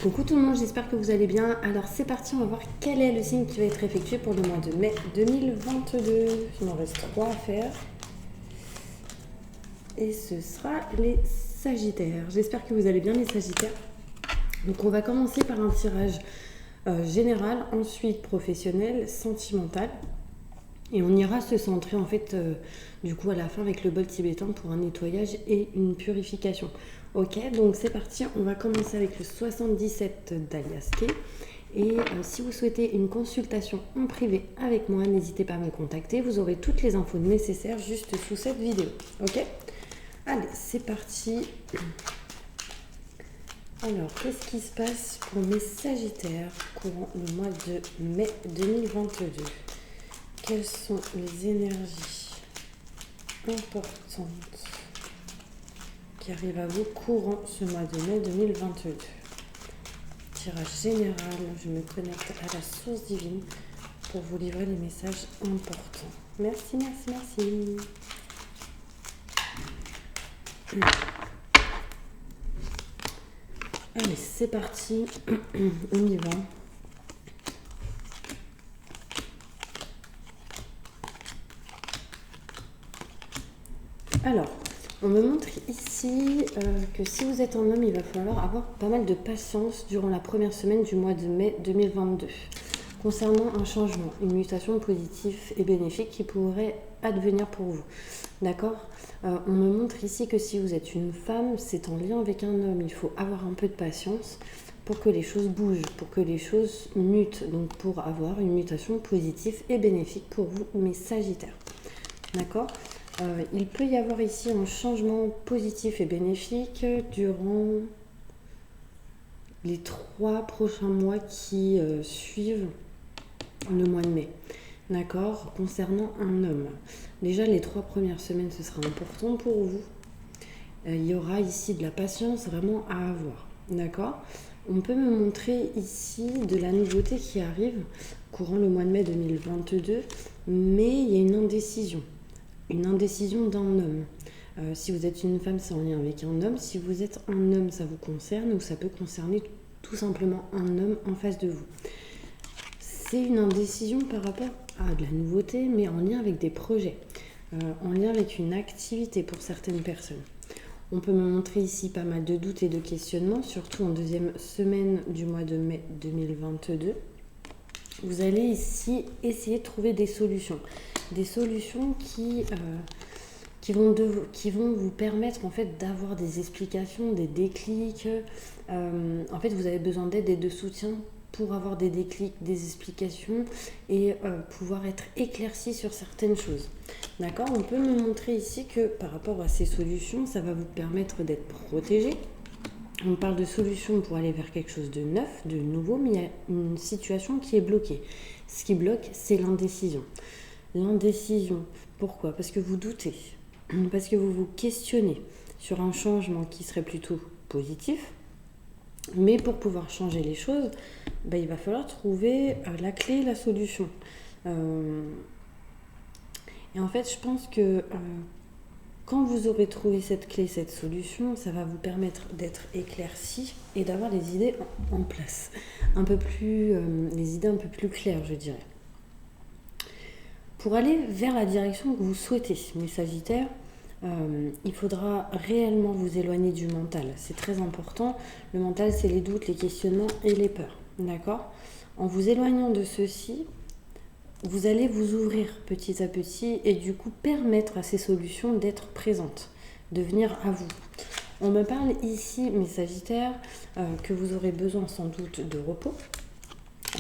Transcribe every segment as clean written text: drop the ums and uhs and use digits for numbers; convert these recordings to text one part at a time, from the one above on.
Coucou tout le monde, j'espère que vous allez bien. Alors c'est parti, on va voir quel est le signe qui va être effectué pour le mois de mai 2022. Il m'en reste 3 à faire. Et ce sera les Sagittaires. J'espère que vous allez bien les Sagittaires. Donc on va commencer par un tirage général, ensuite professionnel, sentimental. Et on ira se centrer en fait du coup à la fin avec le bol tibétain pour un nettoyage et une purification. Ok, donc c'est parti, on va commencer avec le 77 d'Aliaské. Et si vous souhaitez une consultation en privé avec moi, n'hésitez pas à me contacter. Vous aurez toutes les infos nécessaires juste sous cette vidéo. Ok, allez, c'est parti. Alors, qu'est-ce qui se passe pour mes Sagittaires courant le mois de mai 2022? Quelles sont les énergies importantes qui arrivent à vous courant ce mois de mai 2022? Tirage général, je me connecte à la source divine pour vous livrer les messages importants. Merci, merci, merci. Allez, c'est parti, on y va. Alors, on me montre ici que si vous êtes un homme, il va falloir avoir pas mal de patience durant la première semaine du mois de mai 2022. Concernant un changement, une mutation positive et bénéfique qui pourrait advenir pour vous. D'accord ? On me montre ici que si vous êtes une femme, c'est en lien avec un homme. Il faut avoir un peu de patience pour que les choses bougent, pour que les choses mutent. Donc pour avoir une mutation positive et bénéfique pour vous, mes Sagittaires. D'accord ? Il peut y avoir ici un changement positif et bénéfique durant les 3 prochains mois qui suivent le mois de mai. D'accord ? Concernant un homme. Déjà, les 3 premières semaines, ce sera important pour vous. Il y aura ici de la patience vraiment à avoir. D'accord ? On peut me montrer ici de la nouveauté qui arrive courant le mois de mai 2022, mais il y a une indécision. Une indécision d'un homme. Si vous êtes une femme, c'est en lien avec un homme. Si vous êtes un homme, ça vous concerne ou ça peut concerner tout simplement un homme en face de vous. C'est une indécision par rapport à de la nouveauté, mais en lien avec des projets, en lien avec une activité pour certaines personnes. On peut me montrer ici pas mal de doutes et de questionnements, surtout en deuxième semaine du mois de mai 2022. Vous allez ici essayer de trouver des solutions qui vont vous permettre en fait d'avoir des explications, des déclics. En fait, vous avez besoin d'aide et de soutien pour avoir des déclics, des explications et pouvoir être éclairci sur certaines choses. D'accord ? On peut me montrer ici que par rapport à ces solutions, ça va vous permettre d'être protégé. On parle de solutions pour aller vers quelque chose de neuf, de nouveau, mais il y a une situation qui est bloquée. Ce qui bloque, c'est l'indécision. L'indécision, pourquoi ? Parce que vous doutez, parce que vous vous questionnez sur un changement qui serait plutôt positif. Mais pour pouvoir changer les choses, il va falloir trouver la clé, la solution. Et en fait, je pense que quand vous aurez trouvé cette clé, cette solution, ça va vous permettre d'être éclairci et d'avoir les idées en place. Les idées un peu plus claires, je dirais. Pour aller vers la direction que vous souhaitez, mes Sagittaires, il faudra réellement vous éloigner du mental. C'est très important. Le mental, c'est les doutes, les questionnements et les peurs. D'accord ? En vous éloignant de ceci, vous allez vous ouvrir petit à petit et du coup permettre à ces solutions d'être présentes, de venir à vous. On me parle ici, mes Sagittaires, que vous aurez besoin sans doute de repos,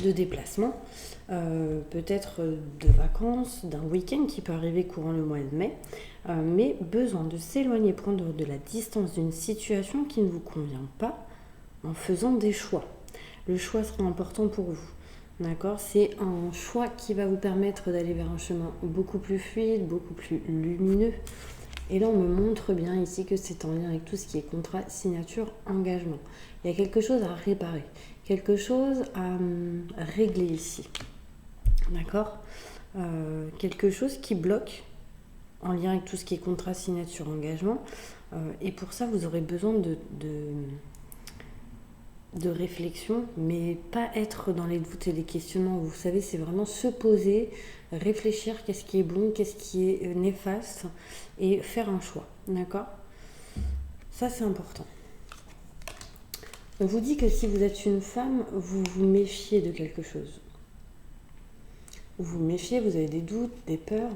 de déplacement, peut-être de vacances, d'un week-end qui peut arriver courant le mois de mai, mais besoin de s'éloigner, prendre de la distance d'une situation qui ne vous convient pas en faisant des choix. Le choix sera important pour vous. D'accord ? C'est un choix qui va vous permettre d'aller vers un chemin beaucoup plus fluide, beaucoup plus lumineux. Et là, on me montre bien ici que c'est en lien avec tout ce qui est contrat, signature, engagement. Il y a quelque chose à réparer, quelque chose à régler ici. D'accord ? Quelque chose qui bloque en lien avec tout ce qui est contrat, signature, engagement. Et pour ça, vous aurez besoin de réflexion, mais pas être dans les doutes et les questionnements. Vous savez, c'est vraiment se poser, réfléchir qu'est-ce qui est bon, qu'est-ce qui est néfaste, et faire un choix, d'accord? Ça, c'est important. On vous dit que si vous êtes une femme, vous vous méfiez de quelque chose. Vous vous méfiez, vous avez des doutes, des peurs.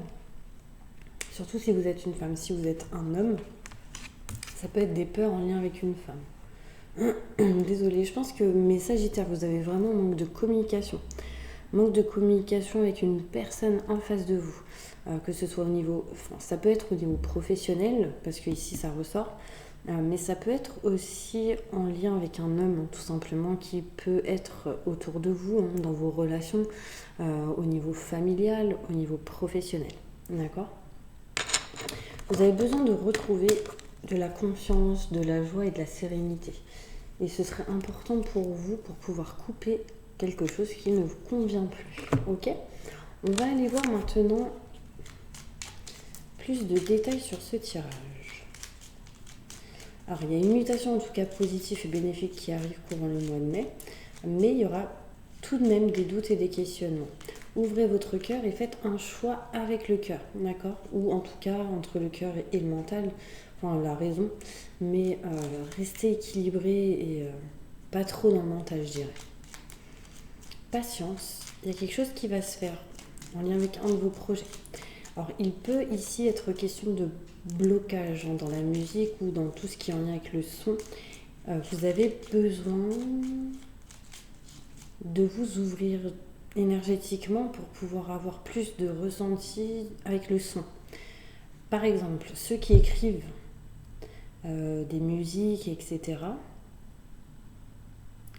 Surtout si vous êtes une femme. Si vous êtes un homme, ça peut être des peurs en lien avec une femme. Désolée, je pense que mes Sagittaires, vous avez vraiment manque de communication. Manque de communication avec une personne en face de vous. Que ce soit au niveau... Enfin, ça peut être au niveau professionnel, parce que ici ça ressort. Mais ça peut être aussi en lien avec un homme, tout simplement, qui peut être autour de vous, hein, dans vos relations, au niveau familial, au niveau professionnel. D'accord ? Vous avez besoin de retrouver de la confiance, de la joie et de la sérénité. Et ce serait important pour vous pour pouvoir couper quelque chose qui ne vous convient plus. Ok ? On va aller voir maintenant plus de détails sur ce tirage. Alors, il y a une mutation en tout cas positive et bénéfique qui arrive courant le mois de mai, mais il y aura tout de même des doutes et des questionnements. Ouvrez votre cœur et faites un choix avec le cœur, d'accord? Ou en tout cas entre le cœur et le mental, enfin la raison, mais restez équilibré et pas trop dans le mental, je dirais. Patience, il y a quelque chose qui va se faire en lien avec un de vos projets. Alors, il peut ici être question de blocage, hein, dans la musique ou dans tout ce qui est en lien avec le son. Vous avez besoin de vous ouvrir énergétiquement pour pouvoir avoir plus de ressenti avec le son. Par exemple, ceux qui écrivent des musiques, etc.,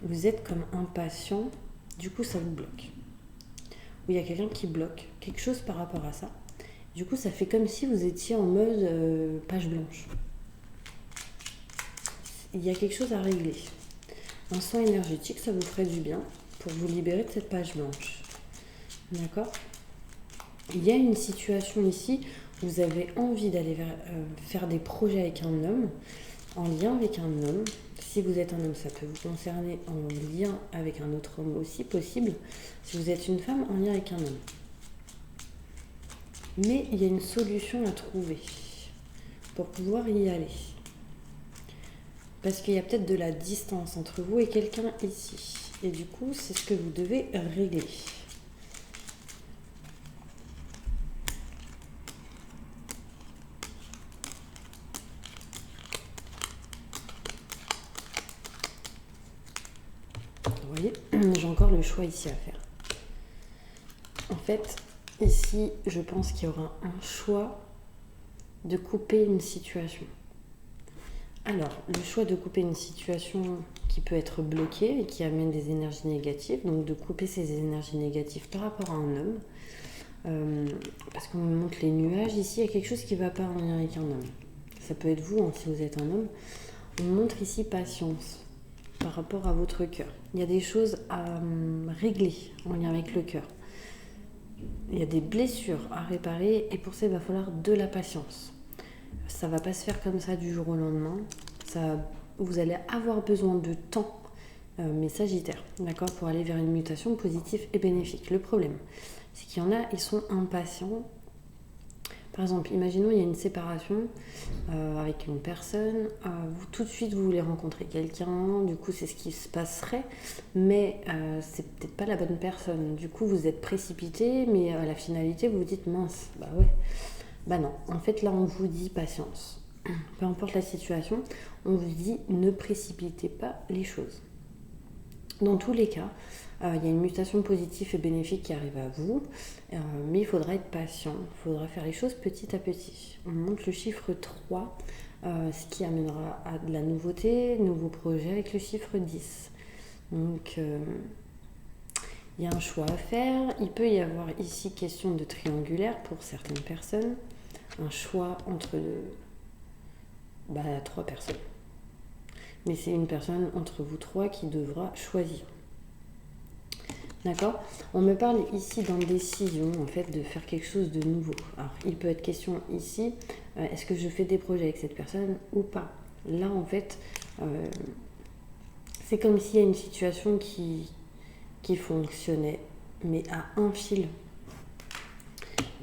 vous êtes comme impatient, du coup ça vous bloque. Ou il y a quelqu'un qui bloque quelque chose par rapport à ça. Du coup, ça fait comme si vous étiez en mode page blanche. Il y a quelque chose à régler. Un soin énergétique, ça vous ferait du bien pour vous libérer de cette page blanche. D'accord ? Il y a une situation ici où vous avez envie d'aller faire des projets avec un homme, en lien avec un homme. Si vous êtes un homme, ça peut vous concerner en lien avec un autre homme aussi possible. Si vous êtes une femme, en lien avec un homme. Mais il y a une solution à trouver pour pouvoir y aller. Parce qu'il y a peut-être de la distance entre vous et quelqu'un ici. Et du coup, c'est ce que vous devez régler. Vous voyez, j'ai encore le choix ici à faire. En fait, ici, je pense qu'il y aura un choix de couper une situation. Alors, le choix de couper une situation qui peut être bloquée et qui amène des énergies négatives, donc de couper ces énergies négatives par rapport à un homme, parce qu'on me montre les nuages, ici il y a quelque chose qui ne va pas en lien avec un homme. Ça peut être vous, hein, si vous êtes un homme. On montre ici patience par rapport à votre cœur. Il y a des choses à régler en lien avec le cœur. Il y a des blessures à réparer et pour ça il va falloir de la patience. Ça ne va pas se faire comme ça du jour au lendemain. Vous allez avoir besoin de temps, mes Sagittaires, d'accord, pour aller vers une mutation positive et bénéfique. Le problème, c'est qu'il y en a, ils sont impatients. Par exemple, imaginons il y a une séparation avec une personne, vous tout de suite vous voulez rencontrer quelqu'un, du coup c'est ce qui se passerait, mais c'est peut-être pas la bonne personne. Du coup vous êtes précipité, mais à la finalité vous vous dites mince, bah ouais. Bah non, en fait là on vous dit patience. Peu importe la situation, on vous dit ne précipitez pas les choses. Dans tous les cas, il y a une mutation positive et bénéfique qui arrive à vous, mais il faudra être patient, il faudra faire les choses petit à petit. On montre le chiffre 3, ce qui amènera à de la nouveauté, nouveaux projets avec le chiffre 10. Donc il y a un choix à faire, il peut y avoir ici question de triangulaire pour certaines personnes, un choix entre 3 personnes. Mais c'est une personne entre vous 3 qui devra choisir. D'accord ? On me parle ici d'indécision, en fait, de faire quelque chose de nouveau. Alors, il peut être question ici, est-ce que je fais des projets avec cette personne ou pas ? Là, en fait, C'est comme s'il y a une situation qui fonctionnait, mais à un fil.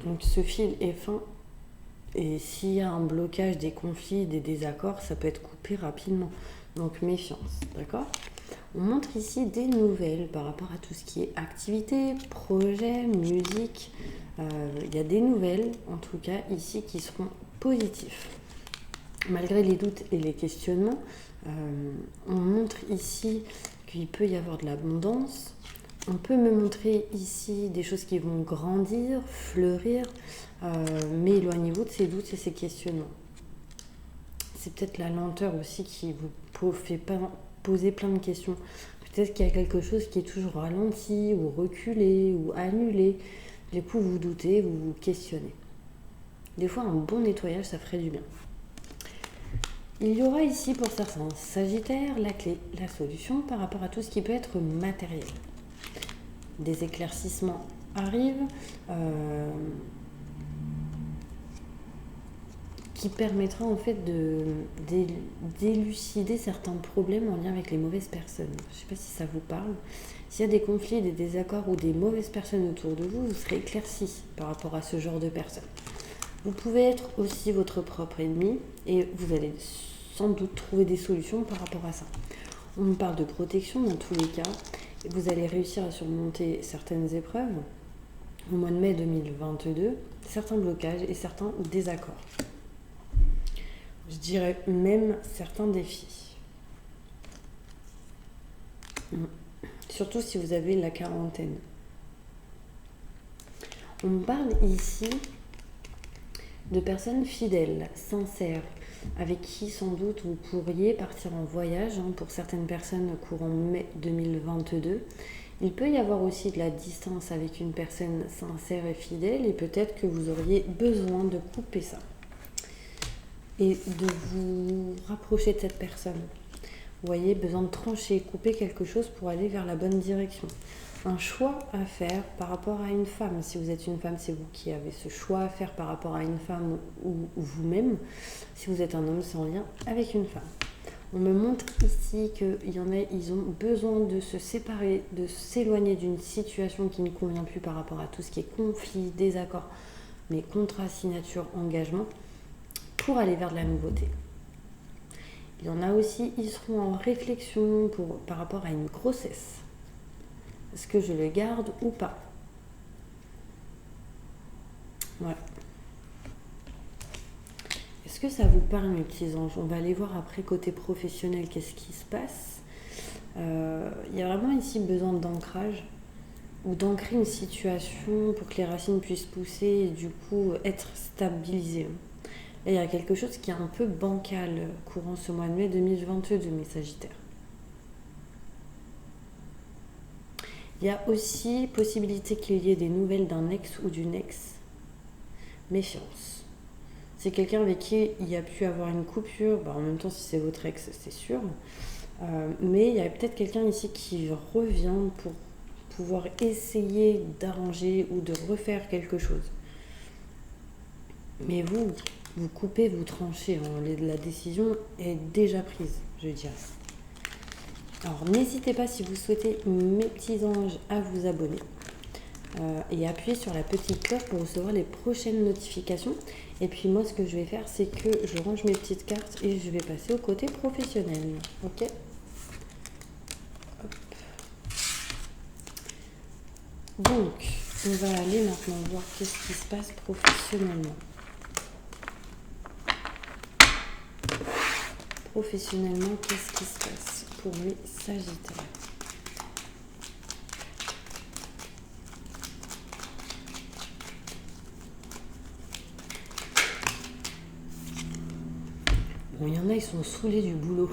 Donc ce fil est fin, et s'il y a un blocage, des conflits, des désaccords, ça peut être coupé rapidement. Donc méfiance, d'accord? On montre ici des nouvelles par rapport à tout ce qui est activité, projet, musique. Il y a des nouvelles, en tout cas ici, qui seront positifs. Malgré les doutes et les questionnements, on montre ici qu'il peut y avoir de l'abondance. On peut me montrer ici des choses qui vont grandir, fleurir, mais éloignez-vous de ces doutes et ces questionnements. C'est peut-être la lenteur aussi qui vous fait poser plein de questions. Peut-être qu'il y a quelque chose qui est toujours ralenti ou reculé ou annulé. Du coup, vous doutez, vous vous questionnez. Des fois, un bon nettoyage, ça ferait du bien. Il y aura ici pour certains Sagittaires la clé, la solution par rapport à tout ce qui peut être matériel. Des éclaircissements arrivent qui permettra en fait d'élucider certains problèmes en lien avec les mauvaises personnes. Je ne sais pas si ça vous parle. S'il y a des conflits, des désaccords ou des mauvaises personnes autour de vous, vous serez éclaircis par rapport à ce genre de personnes. Vous pouvez être aussi votre propre ennemi et vous allez sans doute trouver des solutions par rapport à ça. On me parle de protection dans tous les cas. Vous allez réussir à surmonter certaines épreuves au mois de mai 2022, certains blocages et certains désaccords. Je dirais même certains défis. Surtout si vous avez la quarantaine. On me parle ici de personnes fidèles, sincères, avec qui sans doute vous pourriez partir en voyage. Pour certaines personnes courant mai 2022. Il peut y avoir aussi de la distance avec une personne sincère et fidèle et peut-être que vous auriez besoin de couper ça et de vous rapprocher de cette personne. Vous voyez, besoin de trancher, couper quelque chose pour aller vers la bonne direction. Un choix à faire par rapport à une femme. Si vous êtes une femme, c'est vous qui avez ce choix à faire par rapport à une femme ou vous-même. Si vous êtes un homme, c'est en lien avec une femme. On me montre ici qu'il y en a, ils ont besoin de se séparer, de s'éloigner d'une situation qui ne convient plus par rapport à tout ce qui est conflit, désaccord, mais contrat, signature, engagement, pour aller vers de la nouveauté. Il y en a aussi, ils seront en réflexion par rapport à une grossesse. Est-ce que je le garde ou pas? Voilà. Est-ce que ça vous parle, mes petits anges? On va aller voir après côté professionnel qu'est-ce qui se passe. Il y a vraiment ici besoin d'ancrage ou d'ancrer une situation pour que les racines puissent pousser et du coup être stabilisées. Là, il y a quelque chose qui est un peu bancal courant ce mois de mai 2022, mes Sagittaires. Il y a aussi possibilité qu'il y ait des nouvelles d'un ex ou d'une ex. Méfiance. C'est quelqu'un avec qui il y a pu avoir une coupure. En même temps, si c'est votre ex, c'est sûr. Mais il y a peut-être quelqu'un ici qui revient pour pouvoir essayer d'arranger ou de refaire quelque chose. Mais vous coupez, vous tranchez. La décision est déjà prise, je dirais. Alors, n'hésitez pas, si vous souhaitez, mes petits anges, à vous abonner et appuyer sur la petite cloche pour recevoir les prochaines notifications. Et puis moi, ce que je vais faire, c'est que je range mes petites cartes et je vais passer au côté professionnel. Ok ? Hop. Donc, on va aller maintenant voir qu'est-ce qui se passe professionnellement. Professionnellement, qu'est-ce qui se passe pour les Sagittaires? Bon, il y en a, ils sont saoulés du boulot.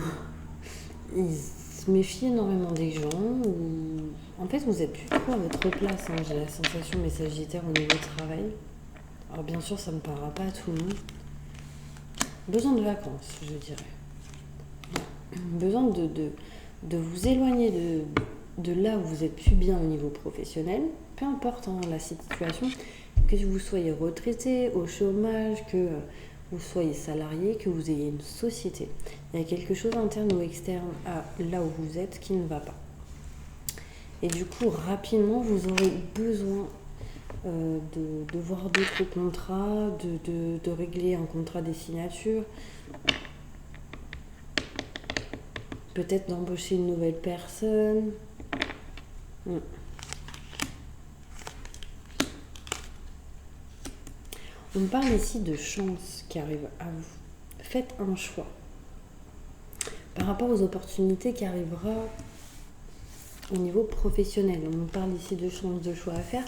Ils se méfient énormément des gens. En fait, vous êtes plus trop à votre place. J'ai la sensation, mes Sagittaires, au niveau du travail. Alors bien sûr, ça ne parlera pas à tout le monde. Besoin de vacances, je dirais. Besoin de vous éloigner de là où vous êtes plus bien au niveau professionnel. Peu importe la situation. Que vous soyez retraité, au chômage, que vous soyez salarié, que vous ayez une société. Il y a quelque chose interne ou externe à là où vous êtes qui ne va pas. Et du coup, rapidement, vous aurez besoin de voir d'autres contrats, de régler un contrat des signatures, peut-être d'embaucher une nouvelle personne. On parle ici de chance qui arrive à vous. Faites un choix. Par rapport aux opportunités qui arrivera au niveau professionnel, on parle ici de chance, de choix à faire,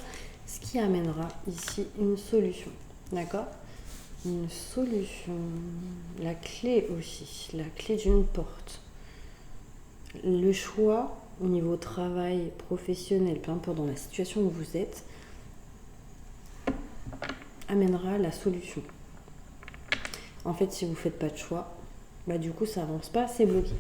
ce qui amènera ici une solution. D'accord ? Une solution. La clé aussi, la clé d'une porte. Le choix au niveau travail professionnel, peu importe dans la situation où vous êtes, amènera la solution. En fait, si vous ne faites pas de choix, du coup, ça avance pas, c'est bloqué.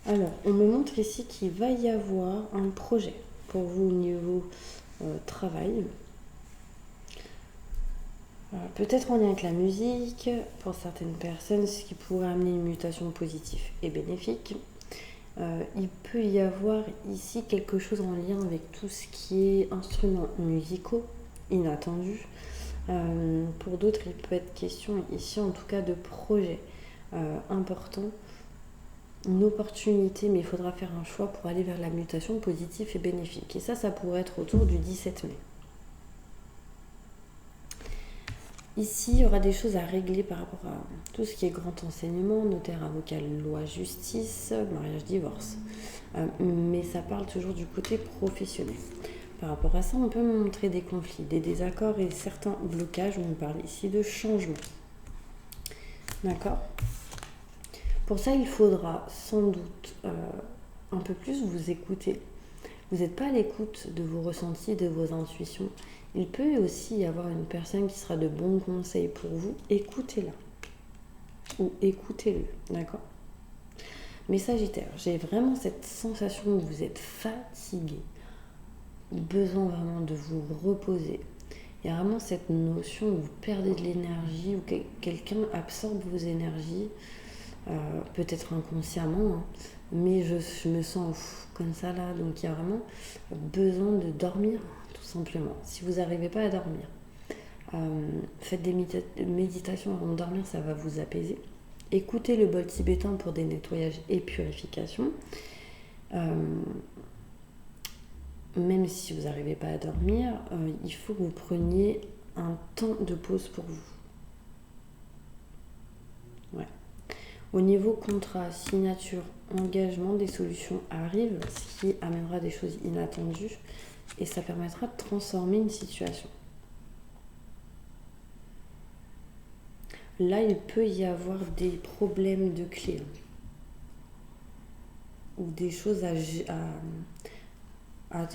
Alors, on me montre ici qu'il va y avoir un projet pour vous au niveau travail. Peut-être en lien avec la musique, pour certaines personnes, ce qui pourrait amener une mutation positive et bénéfique. Il peut y avoir ici quelque chose en lien avec tout ce qui est instruments musicaux inattendus. Pour d'autres, il peut être question ici en tout cas de projets importants, une opportunité, mais il faudra faire un choix pour aller vers la mutation positive et bénéfique. Et ça pourrait être autour du 17 mai. Ici, il y aura des choses à régler par rapport à tout ce qui est grand enseignement, notaire, avocat, loi, justice, mariage, divorce. Mais ça parle toujours du côté professionnel. Par rapport à ça, on peut montrer des conflits, des désaccords et certains blocages. On parle ici de changement. D'accord ? Pour ça, il faudra sans doute un peu plus vous écouter. Vous n'êtes pas à l'écoute de vos ressentis, de vos intuitions. Il peut aussi y avoir une personne qui sera de bons conseils pour vous. Écoutez-la. Ou écoutez-le. D'accord ? Mais Sagittaire, j'ai vraiment cette sensation que vous êtes fatigué. Besoin vraiment de vous reposer. Il y a vraiment cette notion où vous perdez de l'énergie, où quelqu'un absorbe vos énergies, peut-être inconsciemment, hein, mais je me sens comme ça là. Donc il y a vraiment besoin de dormir, tout simplement. Si vous n'arrivez pas à dormir, faites des méditations avant de dormir, ça va vous apaiser. Écoutez le bol tibétain pour des nettoyages et purifications. Même si vous n'arrivez pas à dormir, il faut que vous preniez un temps de pause pour vous. Ouais. Au niveau contrat, signature, engagement, des solutions arrivent, ce qui amènera des choses inattendues et ça permettra de transformer une situation. Là, il peut y avoir des problèmes de clés ou des choses à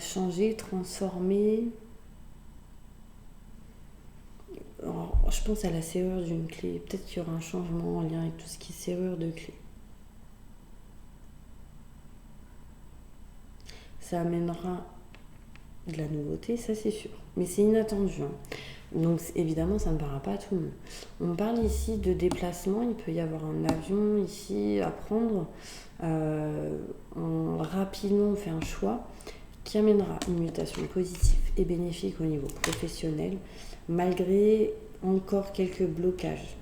changer, transformer. Alors, je pense à la serrure d'une clé. Peut-être qu'il y aura un changement en lien avec tout ce qui est serrure de clé. Ça amènera de la nouveauté, ça c'est sûr. Mais c'est inattendu. Donc évidemment, ça ne parlera pas à tout le monde. On parle ici de déplacement. Il peut y avoir un avion ici à prendre. Rapidement, on fait un choix qui amènera une mutation positive et bénéfique au niveau professionnel, malgré encore quelques blocages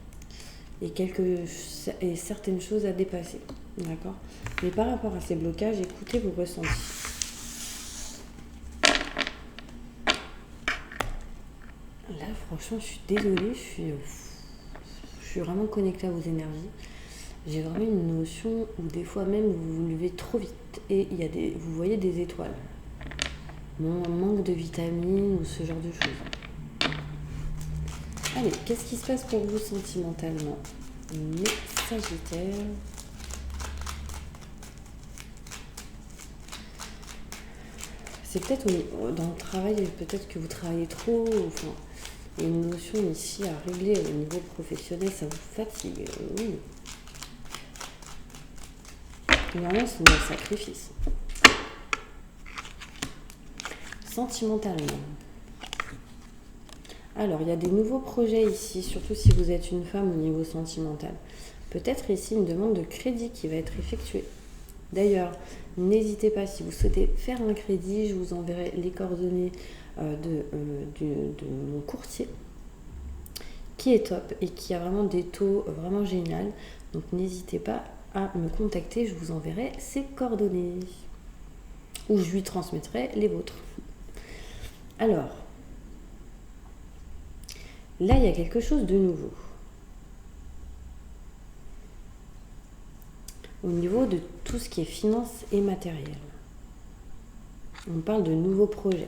et certaines choses à dépasser. D'accord ? Mais par rapport à ces blocages, écoutez vos ressentis. Là, franchement, je suis désolée, je suis vraiment connectée à vos énergies. J'ai vraiment une notion où des fois même vous vous levez trop vite et vous voyez des étoiles. Manque de vitamines ou ce genre de choses. Allez, qu'est-ce qui se passe pour vous sentimentalement, mes Sagittaires? C'est peut-être dans le travail, peut-être que vous travaillez trop, enfin, il y a une notion ici à régler au niveau professionnel, ça vous fatigue, oui. Non, c'est un sacrifice. Sentimentalement. Alors, il y a des nouveaux projets ici, surtout si vous êtes une femme au niveau sentimental. Peut-être ici une demande de crédit qui va être effectuée. D'ailleurs, n'hésitez pas, si vous souhaitez faire un crédit, je vous enverrai les coordonnées de mon courtier qui est top et qui a vraiment des taux vraiment géniaux. Donc n'hésitez pas à me contacter, je vous enverrai ses coordonnées ou je lui transmettrai les vôtres. Alors, là il y a quelque chose de nouveau. Au niveau de tout ce qui est finance et matériel. On parle de nouveaux projets.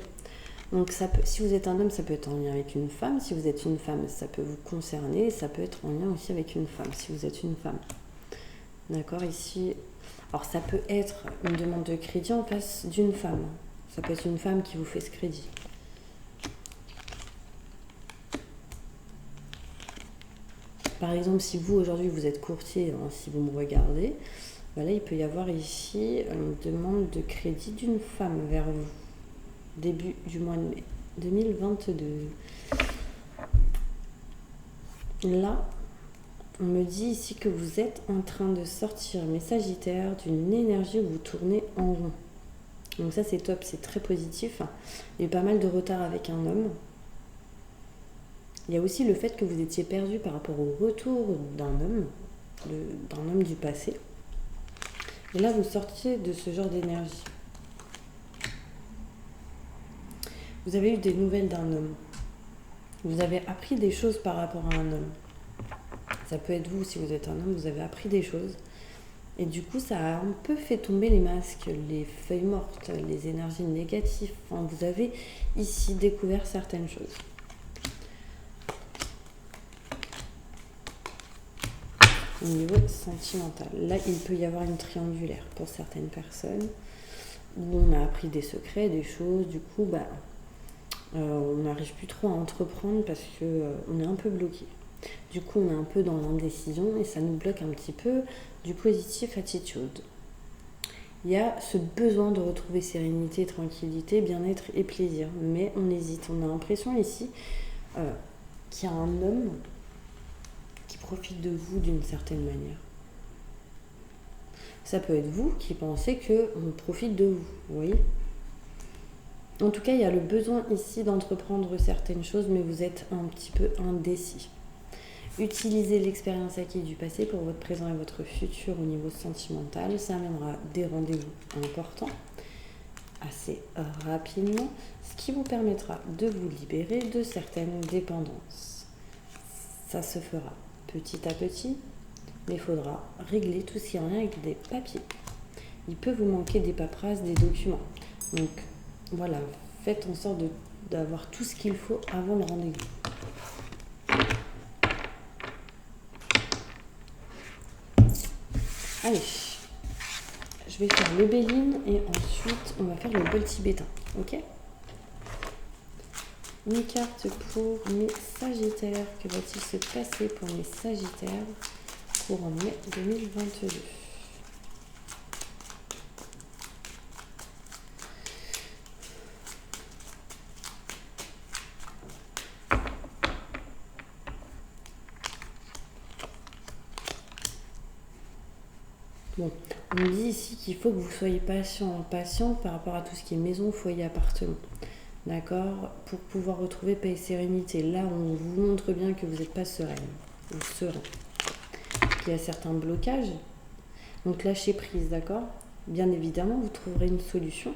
Donc ça peut, si vous êtes un homme, ça peut être en lien avec une femme. Si vous êtes une femme, ça peut vous concerner. Ça peut être en lien aussi avec une femme, si vous êtes une femme. D'accord, ici. Alors ça peut être une demande de crédit en face d'une femme. Ça peut être une femme qui vous fait ce crédit. Par exemple, si vous, aujourd'hui, vous êtes courtier, hein, si vous me regardez, voilà, il peut y avoir ici une demande de crédit d'une femme vers vous, début du mois de mai 2022. Là, on me dit ici que vous êtes en train de sortir, mes Sagittaires, d'une énergie où vous tournez en rond. Donc ça, c'est top, c'est très positif. Il y a eu pas mal de retard avec un homme. Il y a aussi le fait que vous étiez perdu par rapport au retour d'un homme du passé. Et là, vous sortiez de ce genre d'énergie. Vous avez eu des nouvelles d'un homme. Vous avez appris des choses par rapport à un homme. Ça peut être vous, si vous êtes un homme, vous avez appris des choses. Et du coup, ça a un peu fait tomber les masques, les feuilles mortes, les énergies négatives. Enfin, vous avez ici découvert certaines choses. Au niveau sentimental, là il peut y avoir une triangulaire pour certaines personnes où on a appris des secrets, des choses, du coup on n'arrive plus trop à entreprendre parce qu'on est un peu bloqué. Du coup on est un peu dans l'indécision et ça nous bloque un petit peu du positif attitude. Il y a ce besoin de retrouver sérénité, tranquillité, bien-être et plaisir, mais on hésite. On a l'impression ici qu'il y a un homme qui profite de vous d'une certaine manière. Ça peut être vous qui pensez qu'on profite de vous, vous voyez. En tout cas, il y a le besoin ici d'entreprendre certaines choses, mais vous êtes un petit peu indécis. Utilisez l'expérience acquise du passé pour votre présent et votre futur au niveau sentimental. Ça amènera des rendez-vous importants assez rapidement, ce qui vous permettra de vous libérer de certaines dépendances. Ça se fera petit à petit, mais il faudra régler tout ce qui est en lien avec des papiers. Il peut vous manquer des paperasses, des documents. Donc voilà, faites en sorte d'avoir tout ce qu'il faut avant le rendez-vous. Allez, je vais faire le Béline et ensuite on va faire le bol tibétain, ok? Une carte pour mes Sagittaires. Que va-t-il se passer pour mes Sagittaires courant mai 2022? Bon, on me dit ici qu'il faut que vous soyez patient par rapport à tout ce qui est maison, foyer, appartement. D'accord, pour pouvoir retrouver paix et sérénité. Là, on vous montre bien que vous n'êtes pas sereine ou serein. Il y a certains blocages. Donc lâchez prise, d'accord? Bien évidemment, vous trouverez une solution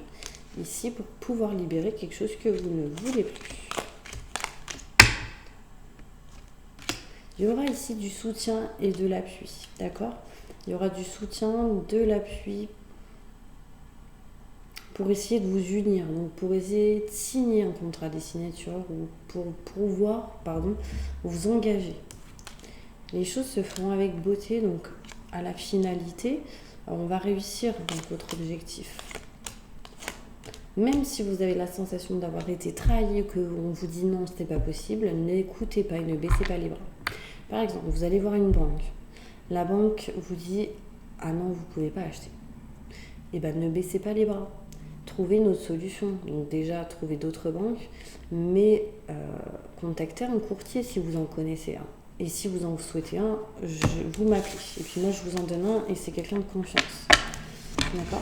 ici pour pouvoir libérer quelque chose que vous ne voulez plus. Il y aura ici du soutien et de l'appui, d'accord? Il y aura du soutien, de l'appui pour essayer de vous unir, donc pour essayer de signer un contrat des signatures ou pour pouvoir, vous engager. Les choses se feront avec beauté, donc à la finalité, on va réussir dans votre objectif. Même si vous avez la sensation d'avoir été trahi, qu'on vous dit non, c'était pas possible, n'écoutez pas et ne baissez pas les bras. Par exemple, vous allez voir une banque. La banque vous dit « Ah non, vous ne pouvez pas acheter ». et ben ne baissez pas les bras. Trouvez une autre solution. Donc déjà, trouvez d'autres banques, mais contactez un courtier si vous en connaissez un. Et si vous en souhaitez un, vous m'appelez. Et puis moi, je vous en donne un et c'est quelqu'un de confiance. D'accord ?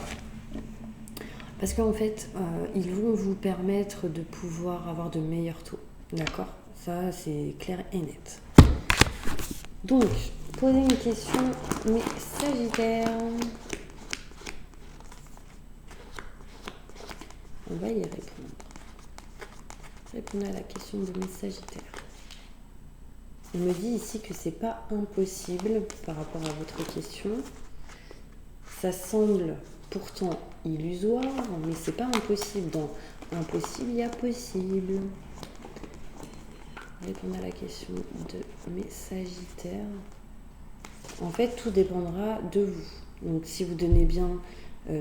Parce qu'en fait, ils vont vous permettre de pouvoir avoir de meilleurs taux. D'accord ? Ça, c'est clair et net. Donc, posez une question, mes Sagittaires. On va y répondre. Répondez à la question de mes Sagittaires. On me dit ici que c'est pas impossible par rapport à votre question. Ça semble pourtant illusoire, mais c'est pas impossible. Dans impossible, il y a possible. Répondez à la question de mes Sagittaires. En fait, tout dépendra de vous. Donc, si vous donnez bien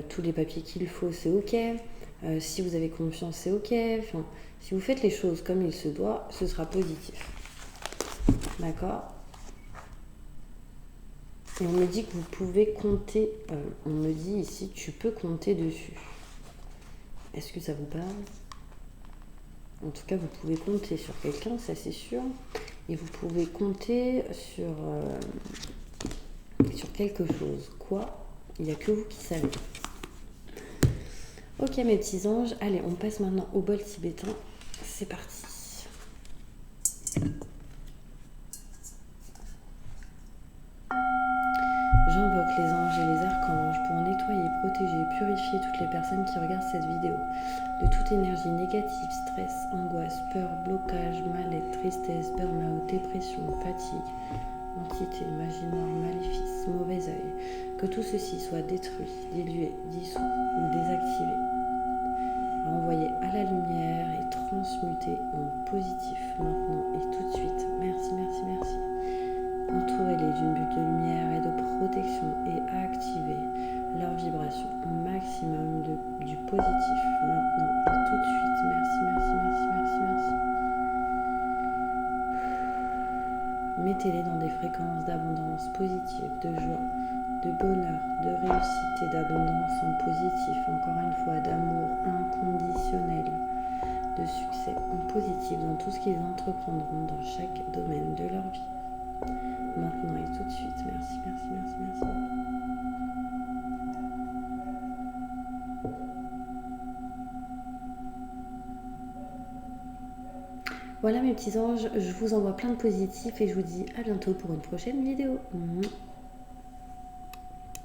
tous les papiers qu'il faut, c'est ok. Si vous avez confiance, c'est ok. Enfin, si vous faites les choses comme il se doit, ce sera positif. D'accord ? Et on me dit que vous pouvez compter. On me dit ici, tu peux compter dessus. Est-ce que ça vous parle ? En tout cas, vous pouvez compter sur quelqu'un, ça c'est sûr. Et vous pouvez compter sur quelque chose. Quoi ? Il n'y a que vous qui savez. Ok mes petits anges, allez, on passe maintenant au bol tibétain. C'est parti. J'invoque les anges et les archanges pour nettoyer, protéger et purifier toutes les personnes qui regardent cette vidéo de toute énergie négative, stress, angoisse, peur, blocage, mal-être, tristesse, burn-out, dépression, fatigue, entité, magie noire, maléfice, mauvais œil. Que tout ceci soit détruit, dilué, dissous ou désactivé. Renvoyé à la lumière et transmuté en positif maintenant et tout de suite. Merci, merci, merci. Entourez-les d'une bulle de lumière et de protection et activez leur vibration au maximum du positif maintenant et tout de suite. Merci, merci, merci, merci, merci. Mettez-les dans des fréquences d'abondance positive, de joie, de bonheur, de réussite et d'abondance en positif, encore une fois, d'amour inconditionnel, de succès en positif dans tout ce qu'ils entreprendront dans chaque domaine de leur vie. Maintenant et tout de suite. Merci, merci, merci, merci. Voilà mes petits anges, je vous envoie plein de positifs et je vous dis à bientôt pour une prochaine vidéo.